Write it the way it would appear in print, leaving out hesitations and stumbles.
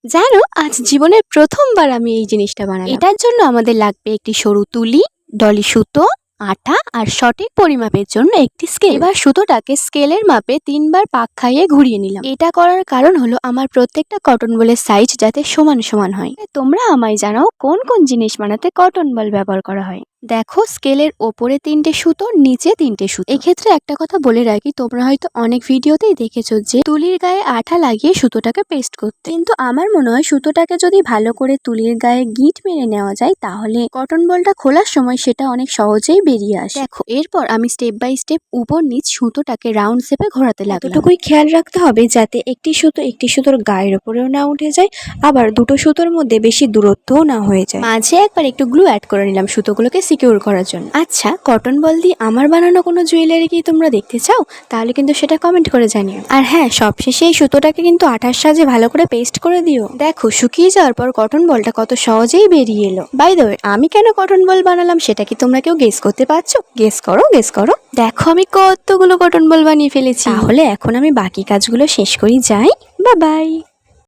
জানো, আজ জীবনের প্রথমবার আমি এই জিনিসটা বানালাম। এটার জন্য আমাদের লাগবে একটি সরু তুলি, ডলি সুতো, আটা আর সঠিক পরিমাপের জন্য একটি স্কেল। এবার সুতোটাকে স্কেলের মাপে 3 বার পাক খাইয়ে ঘুরিয়ে নিলাম। এটা করার কারণ হলো আমার প্রত্যেকটা কটন বলের সাইজ যাতে সমান সমান হয়। তোমরা আমায় জানাও কোন কোন জিনিস বানাতে কটন বল ব্যবহার করা হয়। দেখো, স্কেলের ওপরে 3টে সুতো, নিচে 3টে সুতো। এক্ষেত্রে একটা কথা বলে রাখি, তোমরা হয়তো অনেক ভিডিওতেই দেখেছো যে তুলির গায়ে আঠা লাগিয়ে সুতোটাকে পেস্ট করতে, কিন্তু আমার মনে হয় সুতোটাকে যদি ভালো করে তুলির গায়ে গিঁট মেরে নেওয়া যায় তাহলে কটন বলটা খোলার সময় সেটা অনেক সহজেই বেরিয়ে আসে। দেখো, এরপর আমি স্টেপ বাই স্টেপ উপর নিচ সুতোটাকে রাউন্ড শেপে ঘোরাতে লাগলাম। এতটুকুই খেয়াল রাখতে হবে যাতে একটি সুতো একটি সুতোর গায়ের উপরেও না উঠে যায়, আবার দুটো সুতোর মধ্যে বেশি দূরত্বও না হয়ে যায়। মাঝে একবার একটু গ্লু অ্যাড করে নিলাম সুতোগুলোকে সিকিউর করার জন্য। আচ্ছা, কটন বল দিয়ে আমার বানানো কোনো জুয়েলারি কি তোমরা দেখতে চাও? তাহলে কিন্তু সেটা কমেন্ট করে জানিও। আর হ্যাঁ, সবশেষে এই সুতোটাকে কিন্তু আঠার সাহায্যে ভালো করে পেস্ট করে দিও। দেখো, শুকিয়ে যাওয়ার পর কটন বলটা কত সহজেই বেরিয়ে এলো। বাই দ্য ওয়ে, আমি কেন কটন বল বানালাম সেটা কি তোমরা কেউ গেস করতে পারছো? গেস করো, গেস করো। দেখো, আমি কতগুলো কটন বল বানিয়ে ফেলেছি। তাহলে এখন আমি বাকি কাজগুলো শেষ করি, যাই। Bye bye.